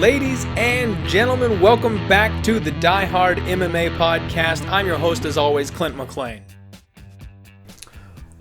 Ladies and gentlemen, welcome back to the Die Hard MMA podcast. I'm your host, as always, Clint McLean.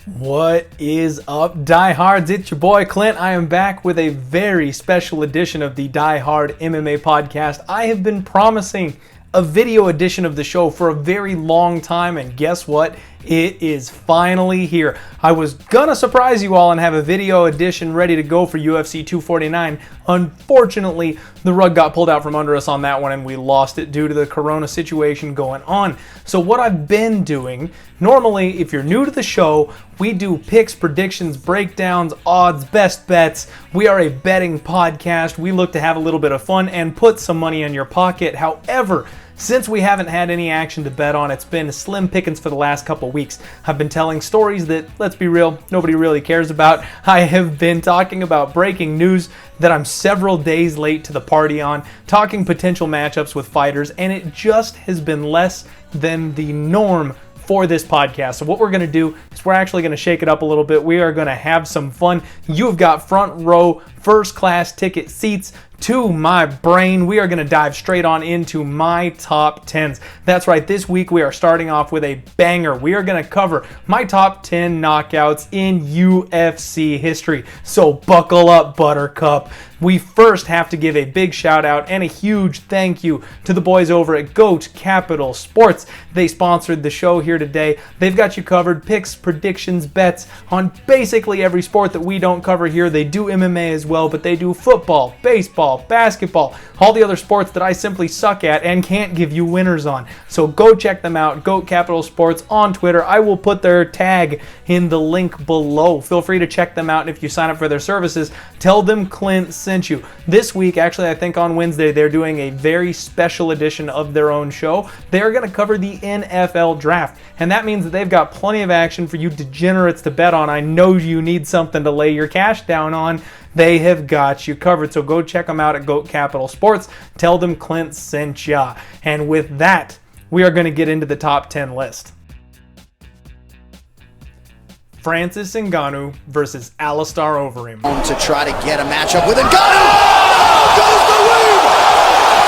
What is up, diehards? It's your boy Clint. I am back with a very special edition of the Die Hard MMA podcast. I have been promising a video edition of the show for a very long time, and guess what? It is finally here. I was gonna surprise you all and have a video edition ready to go for UFC 249. Unfortunately, the rug got pulled out from under us on that one and we lost it due to the corona situation going on. So what I've been doing, normally if you're new to the show, we do picks, predictions, breakdowns, odds, best bets. We are a betting podcast. We look to have a little bit of fun and put some money in your pocket. However, since we haven't had any action to bet on, it's been slim pickings for the last couple weeks. I've been telling stories that, let's be real, nobody really cares about. I have been talking about breaking news that I'm several days late to the party on, talking potential matchups with fighters, and it just has been less than the norm for this podcast. So what we're going to do is we're actually going to shake it up a little bit. We are going to have some fun. You've got front row, first class ticket seats to my brain. We are going to dive straight on into my top 10s. That's right, this week we are starting off with a banger. We are going to cover my top 10 knockouts in UFC history. So buckle up, Buttercup. We first have to give a big shout out and a huge thank you to the boys over at GOAT Capital Sports. They sponsored the show here today. They've got you covered, picks, predictions, bets on basically every sport that we don't cover here. They do MMA as well, but they do football, baseball, basketball, all the other sports that I simply suck at and can't give you winners on. So go check them out, GOAT Capital Sports on Twitter. I will put their tag in the link below. Feel free to check them out, and if you sign up for their services, tell them Clint sent you. This week, actually, I think on Wednesday, they're doing a very special edition of their own show. They're going to cover the NFL draft, and that means that they've got plenty of action for you degenerates to bet on. I know you need something to lay your cash down on. They have got you covered, so go check them out at GOAT Capital Sports. Tell them Clint sent ya. And with that, we are going to get into the top 10 list. Francis Ngannou versus Alistair Overeem. To try to get a matchup with Ngannou. Oh, goes the win!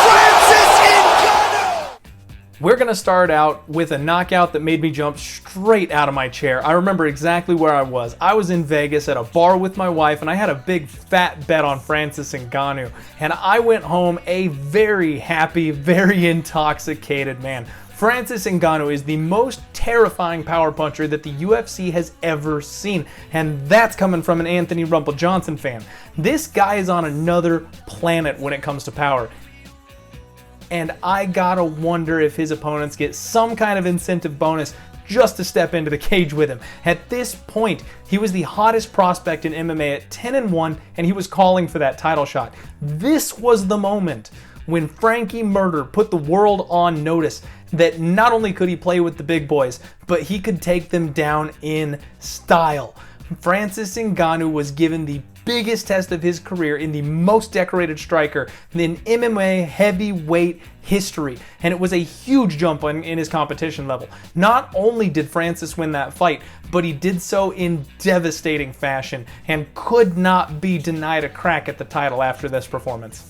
Francis Ngannou! We're going to start out with a knockout that made me jump straight out of my chair. I remember exactly where I was. I was in Vegas at a bar with my wife, and I had a big fat bet on Francis Ngannou. And I went home a very happy, very intoxicated man. Francis Ngannou is the most terrifying power puncher that the UFC has ever seen, and that's coming from an Anthony Rumble Johnson fan. This guy is on another planet when it comes to power, and I gotta wonder if his opponents get some kind of incentive bonus just to step into the cage with him. At this point, he was the hottest prospect in MMA at 10-1, and he was calling for that title shot. This was the moment when Frankie Murder put the world on notice that not only could he play with the big boys, but he could take them down in style. Francis Ngannou was given the biggest test of his career in the most decorated striker in MMA heavyweight history, and it was a huge jump in his competition level. Not only did Francis win that fight, but he did so in devastating fashion and could not be denied a crack at the title after this performance.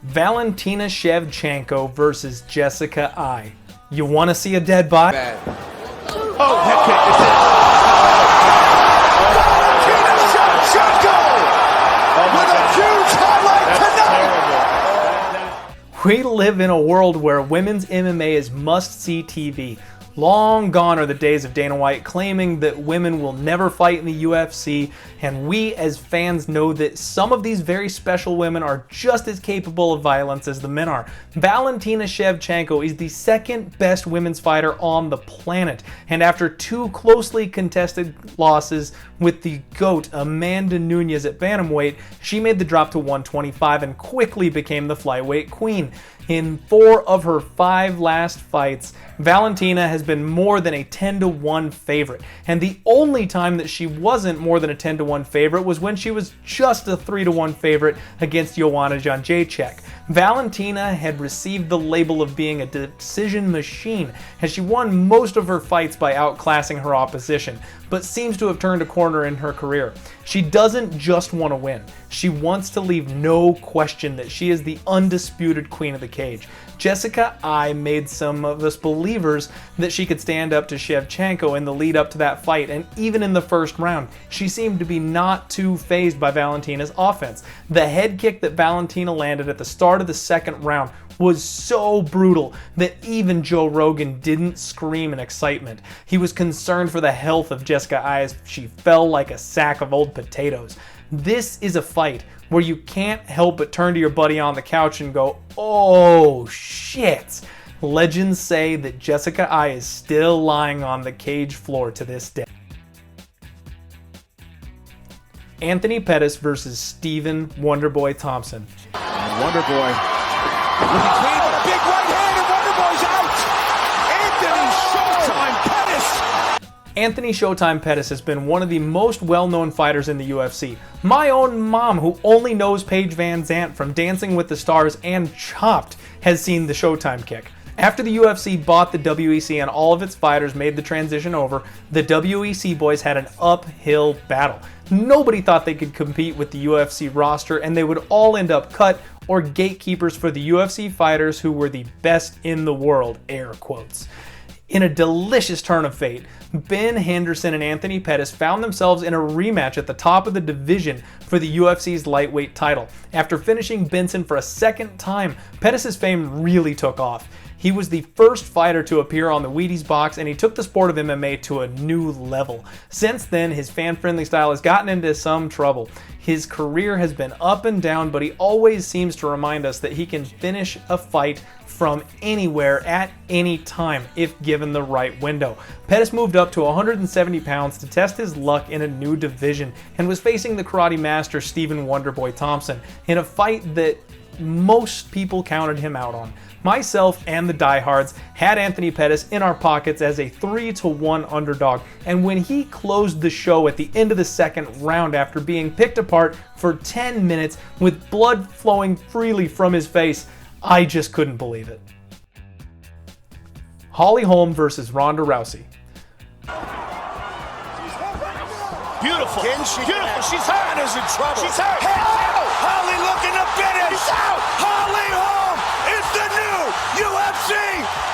Valentina Shevchenko versus Jessica Eye. You want to see a dead body? Oh, head kick. Valentina Shevchenko with a huge highlight tonight. We live in a world where women's MMA is must-see TV. Long gone are the days of Dana White claiming that women will never fight in the UFC, and we as fans know that some of these very special women are just as capable of violence as the men are. Valentina Shevchenko is the second best women's fighter on the planet, and after two closely contested losses with the GOAT Amanda Nunes at bantamweight, she made the drop to 125 and quickly became the flyweight queen. In 4 of her 5 last fights, Valentina has been more than a 10-1 favorite. And the only time that she wasn't more than a 10-1 favorite was when she was just a 3-1 favorite against Joanna Jędrzejczyk. Valentina had received the label of being a decision machine, as she won most of her fights by outclassing her opposition, but seems to have turned a corner in her career. She doesn't just want to win, she wants to leave no question that she is the undisputed queen of the cage. Jessica Eye made some of us believers that she could stand up to Shevchenko in the lead up to that fight, and even in the first round, she seemed to be not too fazed by Valentina's offense. The head kick that Valentina landed at the start of the second round was so brutal that even Joe Rogan didn't scream in excitement. He was concerned for the health of Jessica Eye as she fell like a sack of old potatoes. This is a fight where you can't help but turn to your buddy on the couch and go, "Oh shit." Legends say that Jessica Eye is still lying on the cage floor to this day. Anthony Pettis versus Stephen Wonderboy Thompson. Wonderboy looking clean, but a big right hand and Wonderboy's out. Anthony Showtime Pettis. Anthony Showtime Pettis has been one of the most well-known fighters in the UFC. My own mom, who only knows Paige Van Zandt from Dancing with the Stars and Chopped, has seen the Showtime kick. After the UFC bought the WEC and all of its fighters made the transition over, the WEC boys had an uphill battle. Nobody thought they could compete with the UFC roster, and they would all end up cut or gatekeepers for the UFC fighters who were the best in the world, air quotes. In a delicious turn of fate, Ben Henderson and Anthony Pettis found themselves in a rematch at the top of the division for the UFC's lightweight title. After finishing Benson for a second time, Pettis' fame really took off. He was the first fighter to appear on the Wheaties box, and he took the sport of MMA to a new level. Since then, his fan-friendly style has gotten into some trouble. His career has been up and down, but he always seems to remind us that he can finish a fight from anywhere at any time if given the right window. Pettis moved up to 170 pounds to test his luck in a new division and was facing the karate master Stephen Wonderboy Thompson in a fight that most people counted him out on. Myself and the diehards had Anthony Pettis in our pockets as a 3-1 underdog, and when he closed the show at the end of the second round after being picked apart for 10 minutes with blood flowing freely from his face, I just couldn't believe it. Holly Holm versus Ronda Rousey. Beautiful. Beautiful. She's hurt. Ronda's in trouble. She's hurt. Holly looking to finish. She's out. Holly Holm is the new UFC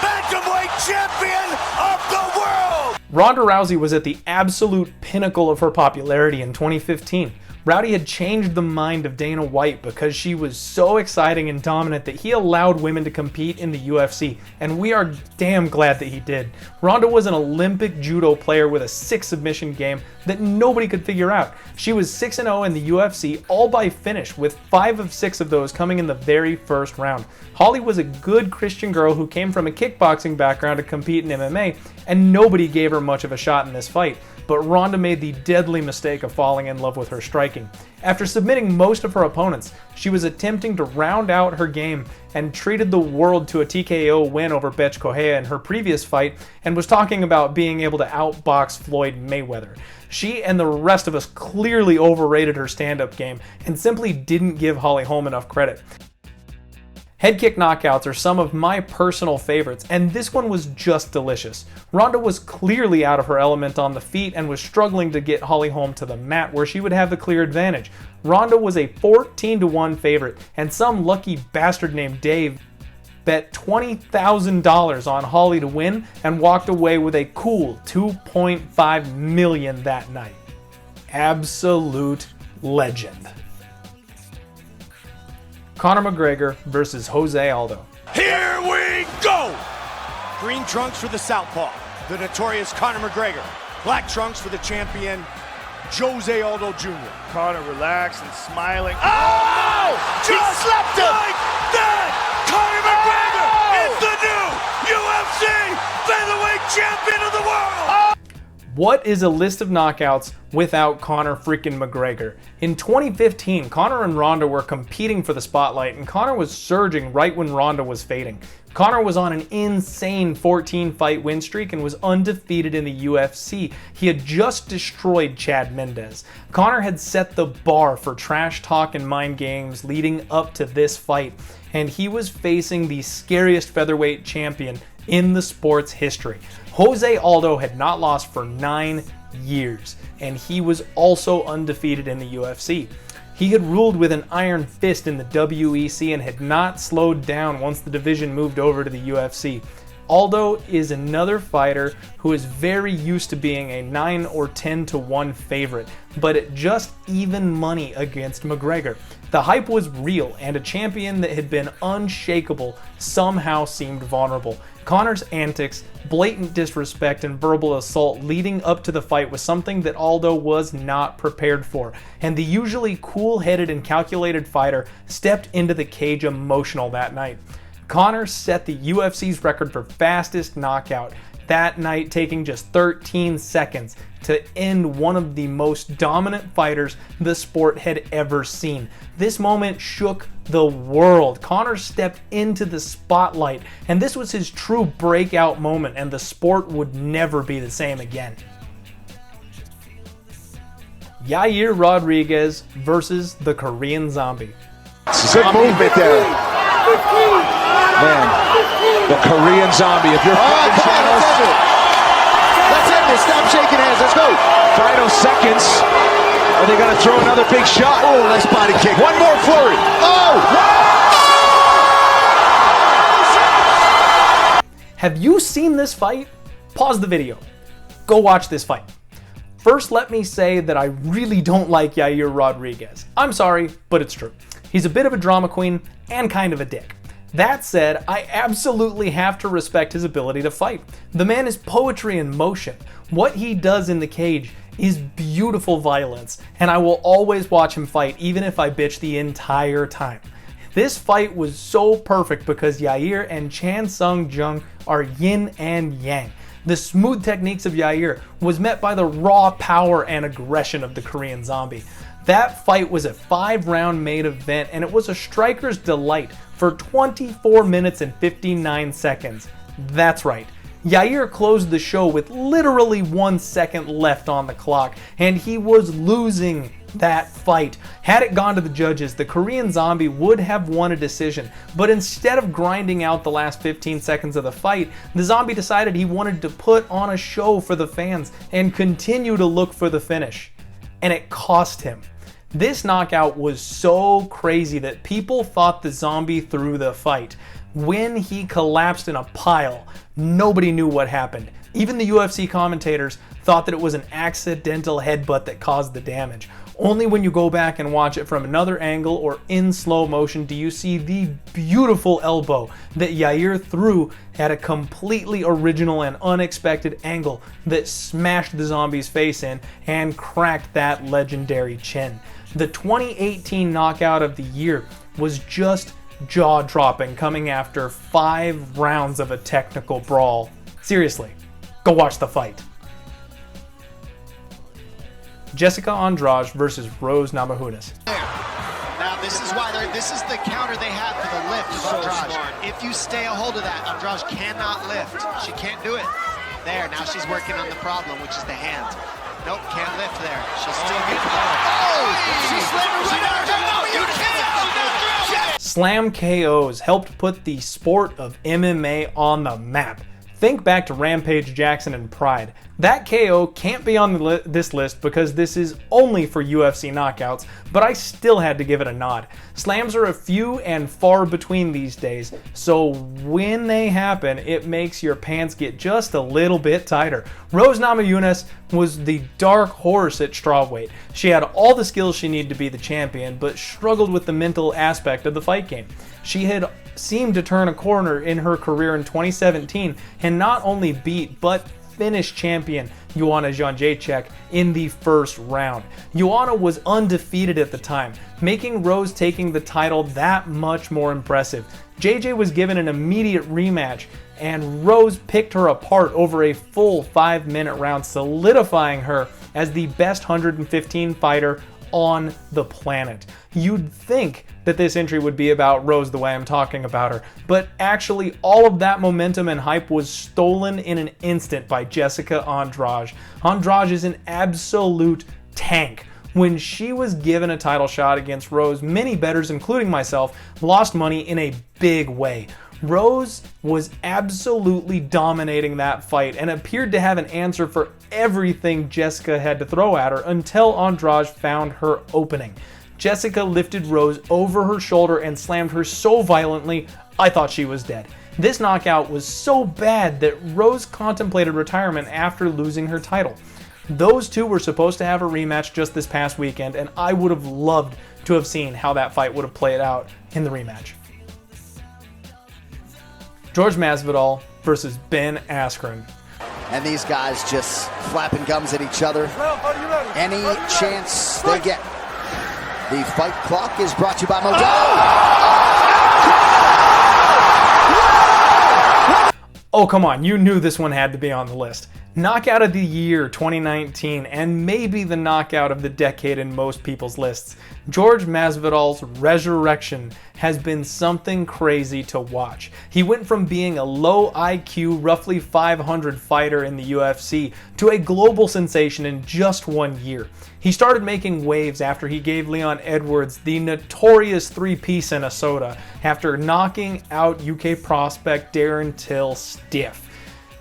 bantamweight champion of the world. Ronda Rousey was at the absolute pinnacle of her popularity in 2015. Rowdy had changed the mind of Dana White because she was so exciting and dominant that he allowed women to compete in the UFC, and we are damn glad that he did. Ronda was an Olympic judo player with a 6 submission game that nobody could figure out. She was 6-0 in the UFC, all by finish, with 5 of 6 of those coming in the very first round. Holly was a good Christian girl who came from a kickboxing background to compete in MMA, and nobody gave her much of a shot in this fight. But Ronda made the deadly mistake of falling in love with her striking. After submitting most of her opponents, she was attempting to round out her game and treated the world to a TKO win over Bethe Correia in her previous fight, and was talking about being able to outbox Floyd Mayweather. She and the rest of us clearly overrated her stand-up game and simply didn't give Holly Holm enough credit. Head kick knockouts are some of my personal favorites, and this one was just delicious. Ronda was clearly out of her element on the feet and was struggling to get Holly Holm to the mat where she would have the clear advantage. Ronda was a 14-1 favorite, and some lucky bastard named Dave bet $20,000 on Holly to win and walked away with a cool $2.5 million that night. Absolute legend. Conor McGregor versus Jose Aldo. Here we go! Green trunks for the southpaw, the notorious Conor McGregor. Black trunks for the champion, Jose Aldo Jr. Conor relaxed and smiling. Oh! Just slapped him! Like that! Conor McGregor is the new UFC featherweight champion of the world! What is a list of knockouts without Conor freaking McGregor? In 2015, Conor and Ronda were competing for the spotlight, and Conor was surging right when Ronda was fading. Conor was on an insane 14-fight win streak and was undefeated in the UFC. He had just destroyed Chad Mendes. Conor had set the bar for trash talk and mind games leading up to this fight, and he was facing the scariest featherweight champion in the sport's history. Jose Aldo had not lost for 9 years, and he was also undefeated in the UFC. He had ruled with an iron fist in the WEC and had not slowed down once the division moved over to the UFC. Aldo is another fighter who is very used to being a 9 or 10-1 favorite, but at just even money against McGregor. The hype was real, and a champion that had been unshakable somehow seemed vulnerable. Conor's antics, blatant disrespect, and verbal assault leading up to the fight was something that Aldo was not prepared for, and the usually cool-headed and calculated fighter stepped into the cage emotional that night. Conor set the UFC's record for fastest knockout, that night taking just 13 seconds to end one of the most dominant fighters the sport had ever seen. This moment shook the world. Conor stepped into the spotlight, and this was his true breakout moment, and the sport would never be the same again. Yair Rodriguez versus the Korean Zombie. Good movement there. Man, the Korean Zombie. If you're following channels, Let's end this. Stop shaking hands. Let's go. final seconds. Are they going to throw another big shot? Oh, nice body kick. One more flurry. Oh! Have you seen this fight? Pause the video. Go watch this fight. First, let me say that I really don't like Yair Rodriguez. I'm sorry, but it's true. He's a bit of a drama queen and kind of a dick. That said, I absolutely have to respect his ability to fight. The man is poetry in motion. What he does in the cage is beautiful violence, and I will always watch him fight even if I bitch the entire time. This fight was so perfect because Yair and Chan Sung Jung are yin and yang. The smooth techniques of Yair was met by the raw power and aggression of the Korean Zombie. That fight was a 5-round main event, and it was a striker's delight for 24 minutes and 59 seconds. That's right. Yair closed the show with literally 1 second left on the clock, and he was losing that fight. Had it gone to the judges, the Korean Zombie would have won a decision, but instead of grinding out the last 15 seconds of the fight, the Zombie decided he wanted to put on a show for the fans and continue to look for the finish. And it cost him. This knockout was so crazy that people thought the Zombie threw the fight. When he collapsed in a pile, nobody knew what happened. Even the UFC commentators thought that it was an accidental headbutt that caused the damage. Only when you go back and watch it from another angle or in slow motion do you see the beautiful elbow that Yair threw at a completely original and unexpected angle that smashed the Zombie's face in and cracked that legendary chin. The 2018 knockout of the year was just jaw-dropping, coming after 5 rounds of a technical brawl. Seriously, go watch the fight. Jessica Andrade versus Rose Namajunas. Now this is why this is the counter they have for the lift of Andrade. If you stay a hold of that, Andrade cannot lift. She can't do it. There, now she's working on the problem, which is the hand. Nope, can't lift there. She's still getting She's slammed right out. No, you can't. Slam KOs helped put the sport of MMA on the map. Think back to Rampage Jackson and Pride. That KO can't be on this list because this is only for UFC Knockouts, but I still had to give it a nod. Slams are a few and far between these days, so when they happen, it makes your pants get just a little bit tighter. Rose Namajunas was the dark horse at strawweight. She had all the skills she needed to be the champion, but struggled with the mental aspect of the fight game. She had seemed to turn a corner in her career in 2017 and not only beat but finished champion Joanna Jędrzejczyk in the first round. Joanna was undefeated at the time, making Rose taking the title that much more impressive. JJ was given an immediate rematch and Rose picked her apart over a full 5-minute round, solidifying her as the best 115 fighter on the planet. You'd think that this entry would be about Rose the way I'm talking about her, but actually all of that momentum and hype was stolen in an instant by Jessica Andrade. Andrade is an absolute tank. When she was given a title shot against Rose, many bettors, including myself, lost money in a big way. Rose was absolutely dominating that fight and appeared to have an answer for everything Jessica had to throw at her until Andrade found her opening. Jessica lifted Rose over her shoulder and slammed her so violently, I thought she was dead. This knockout was so bad that Rose contemplated retirement after losing her title. Those two were supposed to have a rematch just this past weekend, and I would have loved to have seen how that fight would have played out in the rematch. George Masvidal versus Ben Askren. And these guys just flapping gums at each other any chance they get. The fight clock is brought to you by Modelo. Oh, come on, you knew this one had to be on the list. Knockout of the year 2019, and maybe the knockout of the decade in most people's lists. George Masvidal's resurrection has been something crazy to watch. He went from being a low IQ, roughly 500 fighter in the UFC to a global sensation in just 1 year. He started making waves after he gave Leon Edwards the notorious 3-piece in a soda after knocking out UK prospect Darren Till stiff.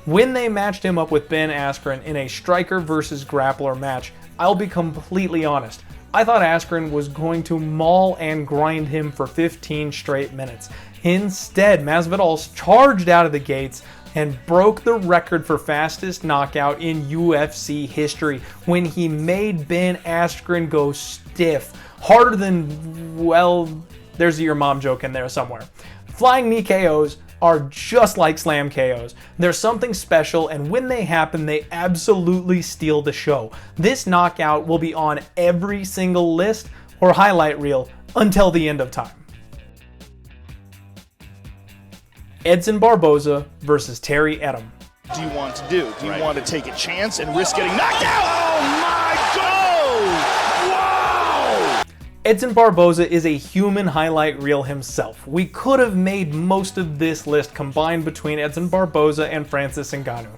When they matched him up with Ben Askren in a striker versus grappler match, I'll be completely honest, I thought Askren was going to maul and grind him for 15 straight minutes. Instead, Masvidal charged out of the gates and broke the record for fastest knockout in UFC history when he made Ben Askren go stiff. Harder than, well, there's a your mom joke in there somewhere. Flying knee KOs are just like slam KOs. There's something special, and when they happen, they absolutely steal the show. This knockout will be on every single list or highlight reel until the end of time. Edson Barboza versus Terry Etim. What do you want to do? Do you want to take a chance and risk getting knocked out? Oh my God! Wow! Edson Barboza is a human highlight reel himself. We could have made most of this list combined between Edson Barboza and Francis Ngannou.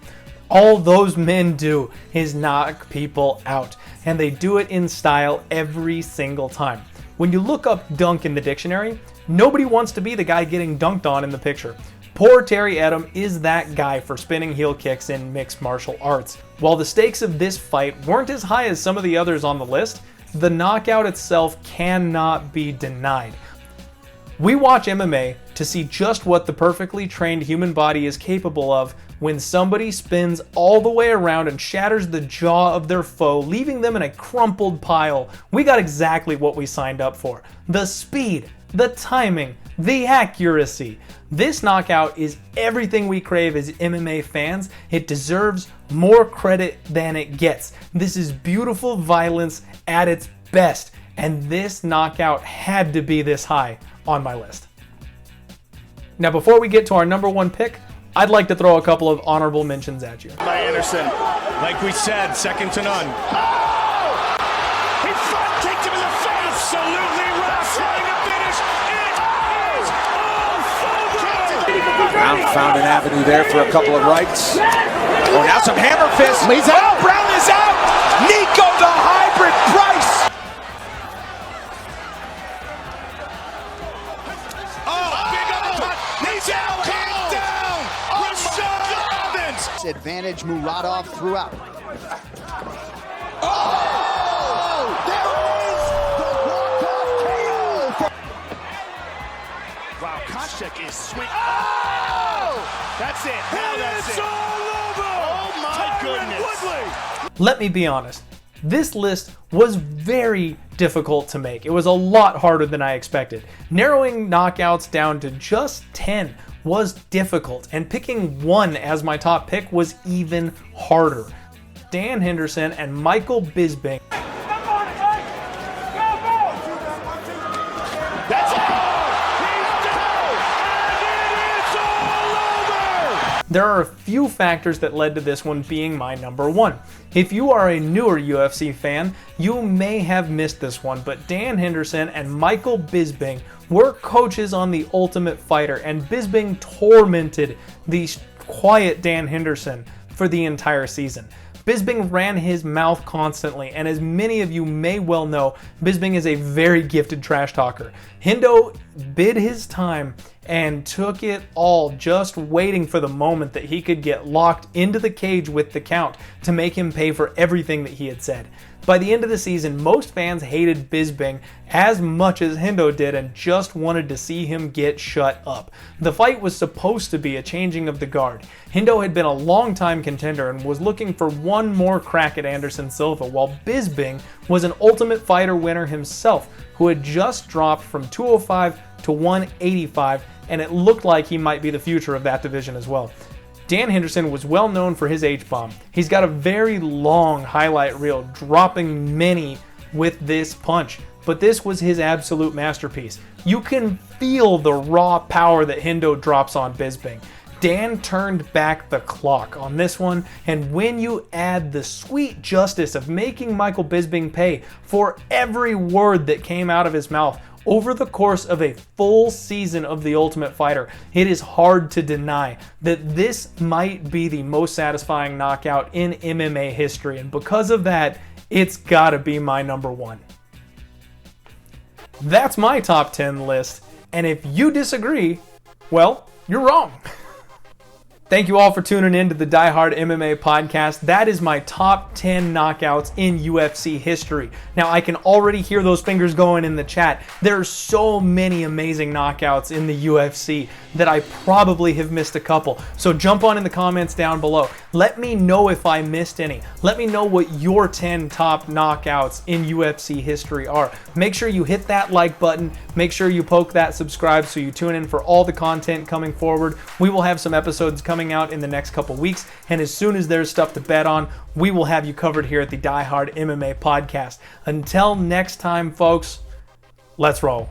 All those men do is knock people out, and they do it in style every single time. When you look up dunk in the dictionary, nobody wants to be the guy getting dunked on in the picture. Poor Terry Etim is that guy for spinning heel kicks in mixed martial arts. While the stakes of this fight weren't as high as some of the others on the list, the knockout itself cannot be denied. We watch MMA to see just what the perfectly trained human body is capable of when somebody spins all the way around and shatters the jaw of their foe, leaving them in a crumpled pile. We got exactly what we signed up for. The speed, the timing, the accuracy. This knockout is everything we crave as MMA fans. It deserves more credit than it gets. This is beautiful violence at its best, and this knockout had to be this high on my list. Now, before we get to our number one pick, I'd like to throw a couple of honorable mentions at you. By Anderson, like we said, second to none. Oh! He front kicked him in the face. Absolutely wrestling a finish. It is over. Brown found an avenue there for a couple of rights. Oh, now some hammer fists. Leads out. Brown is out. Nico the hybrid Price. Advantage Muradov throughout. Oh! There is the walk-off KO! Wow, Koscheck is swinging. Oh! That's it. Now that's it. All over! Oh my goodness. Let me be honest. This list was very difficult to make. It was a lot harder than I expected. Narrowing knockouts down to just 10 was difficult, and picking one as my top pick was even harder. Dan Henderson and Michael Bisping. That's it! He's down! And it is all over! There are a few factors that led to this one being my number one. If you are a newer UFC fan, you may have missed this one, but Dan Henderson and Michael Bisping were coaches on The Ultimate Fighter, and Bisping tormented the quiet Dan Henderson for the entire season. Bisping ran his mouth constantly, and as many of you may well know, Bisping is a very gifted trash talker. Hendo bid his time and took it all, just waiting for the moment that he could get locked into the cage with the count to make him pay for everything that he had said. By the end of the season, most fans hated Bisping as much as Hendo did and just wanted to see him get shut up. The fight was supposed to be a changing of the guard. Hendo had been a long-time contender and was looking for one more crack at Anderson Silva, while Bisping was an Ultimate Fighter winner himself, who had just dropped from 205 to 185, and it looked like he might be the future of that division as well. Dan Henderson was well known for his H-bomb. He's got a very long highlight reel, dropping many with this punch, but this was his absolute masterpiece. You can feel the raw power that Hendo drops on Bisping. Dan turned back the clock on this one, and when you add the sweet justice of making Michael Bisping pay for every word that came out of his mouth over the course of a full season of The Ultimate Fighter, it is hard to deny that this might be the most satisfying knockout in MMA history, and because of that, it's gotta be my number one. That's my top 10 list, and if you disagree, well, you're wrong. Thank you all for tuning in to the Die Hard MMA podcast. That is my top 10 knockouts in UFC history. Now, I can already hear those fingers going in the chat. There are so many amazing knockouts in the UFC that I probably have missed a couple. So jump on in the comments down below. Let me know if I missed any. Let me know what your 10 top knockouts in UFC history are. Make sure you hit that like button. Make sure you poke that subscribe so you tune in for all the content coming forward. We will have some episodes coming out in the next couple weeks, and as soon as there's stuff to bet on, we will have you covered here at the Die Hard MMA podcast. Until next time, folks, let's roll.